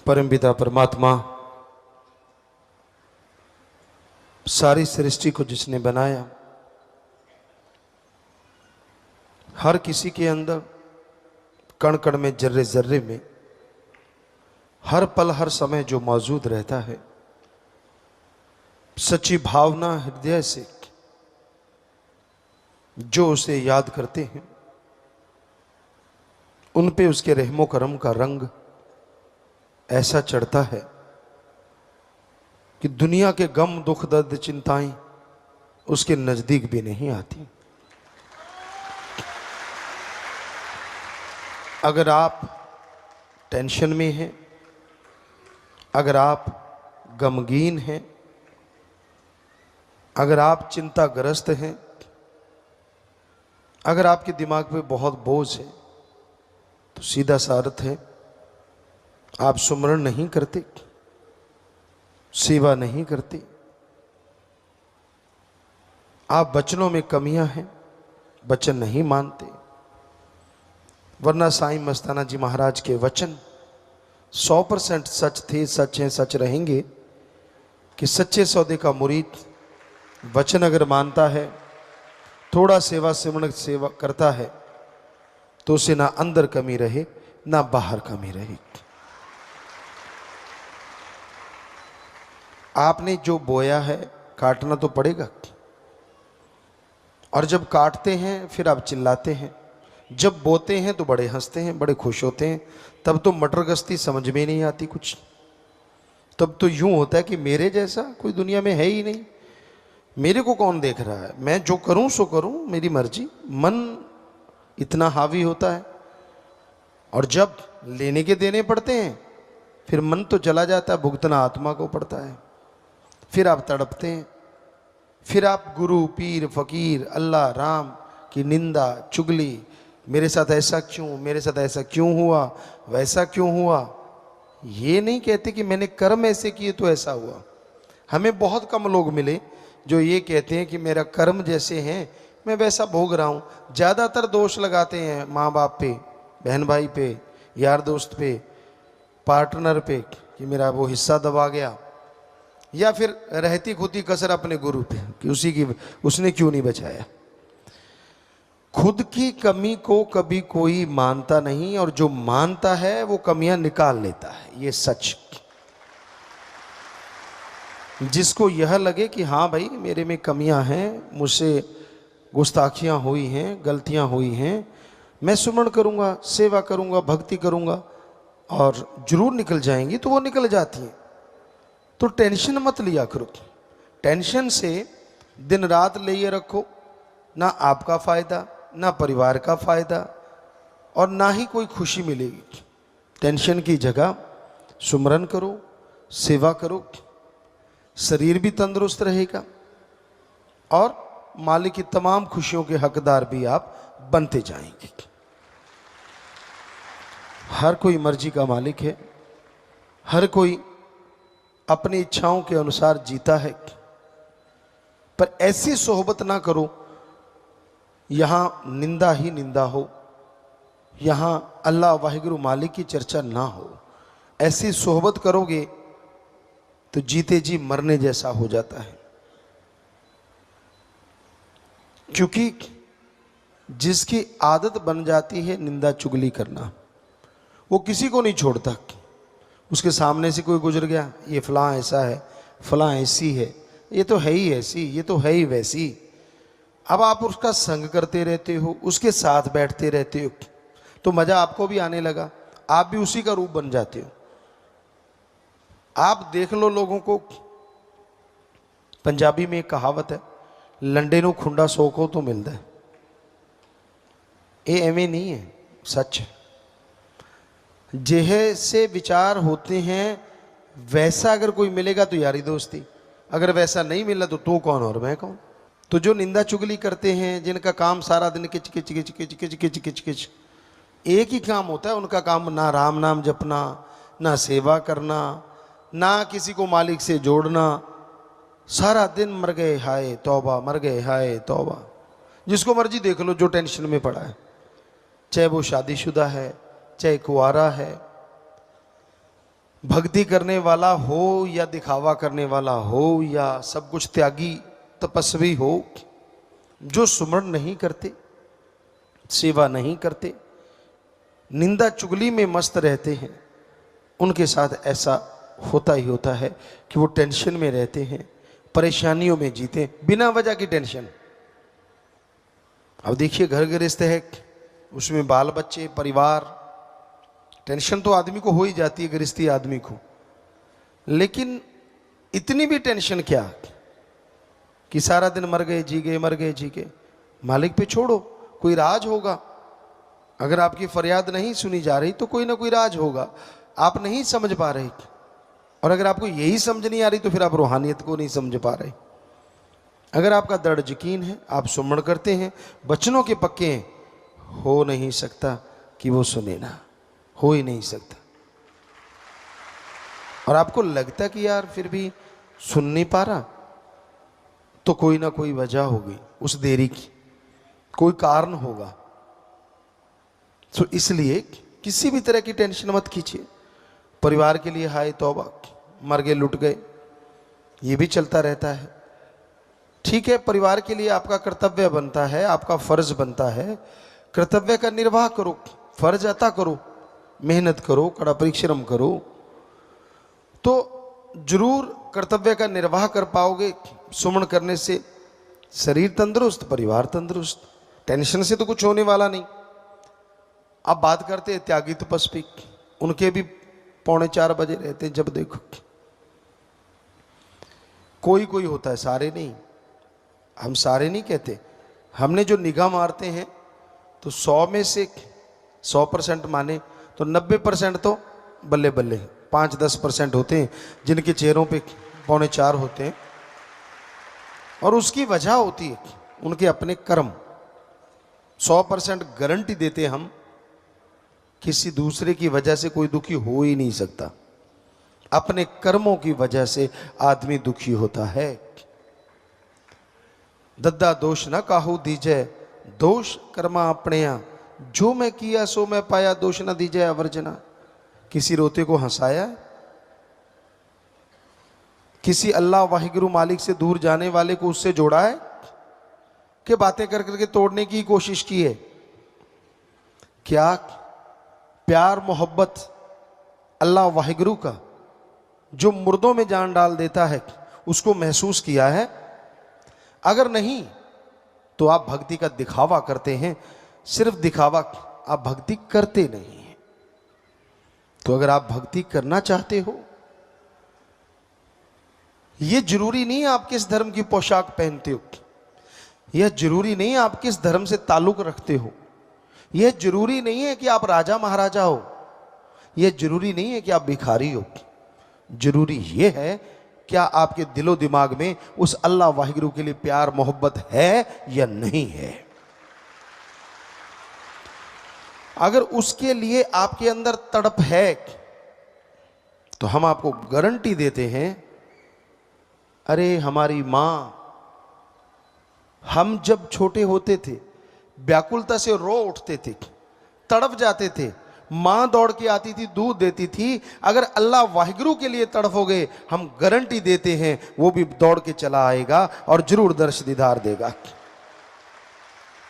परमपिता परमात्मा सारी सृष्टि को जिसने बनाया, हर किसी के अंदर कण कण में, जर्रे जर्रे में, हर पल हर समय जो मौजूद रहता है, सच्ची भावना हृदय से जो उसे याद करते हैं, उन पे उसके रहमो करम का रंग ऐसा चढ़ता है कि दुनिया के गम दुख दर्द चिंताएं उसके नजदीक भी नहीं आती। अगर आप टेंशन में हैं, अगर आप गमगीन हैं, अगर आप चिंताग्रस्त हैं, अगर आपके दिमाग पे बहुत बोझ है, तो सीधा सा अर्थ है आप सुमरण नहीं करते, सेवा नहीं करते, आप वचनों में कमियां हैं, वचन नहीं मानते। वरना साईं मस्ताना जी महाराज के वचन 100% सच थे, सच हैं, सच रहेंगे कि सच्चे सौदे का मुरीद वचन अगर मानता है, थोड़ा सेवा सिमरण सेवा करता है, तो उसे ना अंदर कमी रहे ना बाहर कमी रहे। आपने जो बोया है काटना तो पड़ेगा, और जब काटते हैं फिर आप चिल्लाते हैं, जब बोते हैं तो बड़े हंसते हैं, बड़े खुश होते हैं। तब तो मटर गश्ती समझ में नहीं आती कुछ। तब तो यूं होता है कि मेरे जैसा कोई दुनिया में है ही नहीं, मेरे को कौन देख रहा है, मैं जो करूं सो करूं, मेरी मर्जी। मन इतना हावी होता है, और जब लेने के देने पड़ते हैं फिर मन तो चला जाता है, भुगतना आत्मा को पड़ता है। फिर आप तड़पते हैं, फिर आप गुरु पीर फकीर अल्लाह राम की निंदा चुगली, मेरे साथ ऐसा क्यों, मेरे साथ ऐसा क्यों हुआ, वैसा क्यों हुआ। ये नहीं कहते कि मैंने कर्म ऐसे किए तो ऐसा हुआ। हमें बहुत कम लोग मिले जो ये कहते हैं कि मेरा कर्म जैसे हैं मैं वैसा भोग रहा हूँ। ज़्यादातर दोष लगाते हैं माँ बाप पे, बहन भाई पे, यार दोस्त पे, पार्टनर पे कि मेरा वो हिस्सा दबा गया, या फिर रहती खुदी कसर अपने गुरु पे कि उसने क्यों नहीं बचाया। खुद की कमी को कभी कोई मानता नहीं, और जो मानता है वो कमियां निकाल लेता है। ये सच। जिसको यह लगे कि हाँ भाई मेरे में कमियां हैं, मुझसे गुस्ताखियां हुई हैं, गलतियां हुई हैं, मैं सुमरण करूंगा, सेवा करूंगा, भक्ति करूंगा और जरूर निकल जाएंगी, तो वो निकल जाती हैं। तो टेंशन मत लिया करो। टेंशन से दिन रात लिए रखो, ना आपका फायदा, ना परिवार का फायदा, और ना ही कोई खुशी मिलेगी। टेंशन की जगह सुमरन करो, सेवा करो, शरीर भी तंदुरुस्त रहेगा और मालिक की तमाम खुशियों के हकदार भी आप बनते जाएंगे। हर कोई मर्जी का मालिक है, हर कोई अपनी इच्छाओं के अनुसार जीता है, पर ऐसी सोहबत ना करो यहां निंदा ही निंदा हो, यहां अल्लाह वाहिगुरु मालिक की चर्चा ना हो। ऐसी सोहबत करोगे तो जीते जी मरने जैसा हो जाता है। क्योंकि जिसकी आदत बन जाती है निंदा चुगली करना, वो किसी को नहीं छोड़ता। उसके सामने से कोई गुजर गया, ये फलां ऐसा है, फलां ऐसी है, ये तो है ही ऐसी, ये तो है ही वैसी। अब आप उसका संग करते रहते हो, उसके साथ बैठते रहते हो, तो मजा आपको भी आने लगा, आप भी उसी का रूप बन जाते हो। आप देख लो लोगों को। पंजाबी में एक कहावत है, लंडे नूं खुंडा सोखो तो मिलता है। ये एवं नहीं है, सच है। जैसे विचार होते हैं वैसा अगर कोई मिलेगा तो यारी दोस्ती, अगर वैसा नहीं मिला तो तू कौन और मैं कौन। तो जो निंदा चुगली करते हैं, जिनका काम सारा दिन किच किच किच किच किच किच किच किच, एक ही काम होता है उनका काम, ना राम नाम जपना, ना सेवा करना, ना किसी को मालिक से जोड़ना। सारा दिन मर गए हाय तौबा, मर गए हाय तौबा। जिसको मर्जी देख लो जो टेंशन में पड़ा है, चाहे वो शादीशुदा है चाहे कुंवारा है, भक्ति करने वाला हो या दिखावा करने वाला हो या सब कुछ त्यागी तपस्वी हो, जो सुमरण नहीं करते, सेवा नहीं करते, निंदा चुगली में मस्त रहते हैं, उनके साथ ऐसा होता ही होता है कि वो टेंशन में रहते हैं, परेशानियों में जीते, बिना वजह की टेंशन। अब देखिए घर गृहस्थ है, उसमें बाल बच्चे, परिवार, टेंशन तो आदमी को हो ही जाती है, गृहस्थी आदमी को। लेकिन इतनी भी टेंशन क्या कि सारा दिन मर गए जी गए, मर गए जी गए। मालिक पे छोड़ो, कोई राज होगा। अगर आपकी फरियाद नहीं सुनी जा रही तो कोई ना कोई राज होगा, आप नहीं समझ पा रहे। और अगर आपको यही समझ नहीं आ रही तो फिर आप रूहानियत को नहीं समझ पा रहे। अगर आपका दृढ़ यकीन है, आप सुमरण करते हैं, वचनों के पक्के हैं, हो नहीं सकता कि वो सुने ना, हो ही नहीं सकता। और आपको लगता कि यार फिर भी सुन नहीं पा रहा, तो कोई ना कोई वजह होगी उस देरी की, कोई कारण होगा। तो इसलिए किसी भी तरह की टेंशन मत कीजिए। परिवार के लिए हाय तौबा, मर गए लुट गए, ये भी चलता रहता है। ठीक है, परिवार के लिए आपका कर्तव्य बनता है, आपका फर्ज बनता है, कर्तव्य का निर्वाह करो, फर्ज अता करो, मेहनत करो, कड़ा परिश्रम करो, तो जरूर कर्तव्य का निर्वाह कर पाओगे। सुमन करने से शरीर तंदुरुस्त, परिवार तंदुरुस्त, टेंशन से तो कुछ होने वाला नहीं। अब बात करते हैं त्यागी तपस्वी, उनके भी 3:45 बजे रहते हैं जब देखो। कोई कोई होता है, सारे नहीं, हम सारे नहीं कहते। हमने जो निगाह मारते हैं तो 100 में से 100% माने तो 90% तो बल्ले बल्ले, 5-10% होते हैं जिनके चेहरों पे 3:45 होते हैं। और उसकी वजह होती है उनके अपने कर्म। 100% गारंटी देते हम, किसी दूसरे की वजह से कोई दुखी हो ही नहीं सकता, अपने कर्मों की वजह से आदमी दुखी होता है। दद्दा दोष न काहू दीजै, दोष कर्मा अपने, जो मैं किया सो मैं पाया, दोष न दीजै अवर्जना। किसी रोते को हंसाया, किसी अल्लाह वाहिगुरु मालिक से दूर जाने वाले को उससे जोड़ा है, कि बातें कर करके तोड़ने की कोशिश की है? क्या प्यार मोहब्बत अल्लाह वाहिगुरु का जो मुर्दों में जान डाल देता है उसको महसूस किया है? अगर नहीं तो आप भक्ति का दिखावा करते हैं, सिर्फ दिखावा, आप भक्ति करते नहीं हैं। तो अगर आप भक्ति करना चाहते हो, यह जरूरी नहीं आप किस धर्म की पोशाक पहनते हो, यह जरूरी नहीं आप किस धर्म से ताल्लुक रखते हो, यह जरूरी नहीं है कि आप राजा महाराजा हो, यह जरूरी नहीं है कि आप भिखारी हो। जरूरी यह है क्या आपके दिलो दिमाग में उस अल्लाह वाहिगुरु के लिए प्यार मोहब्बत है या नहीं है। अगर उसके लिए आपके अंदर तड़प है तो हम आपको गारंटी देते हैं, अरे हमारी मां, हम जब छोटे होते थे व्याकुलता से रो उठते थे, तड़प जाते थे, मां दौड़ के आती थी, दूध देती थी। अगर अल्लाह वाहिगुरु के लिए तड़पोगे, हम गारंटी देते हैं वो भी दौड़ के चला आएगा और जरूर दर्श दीदार देगा।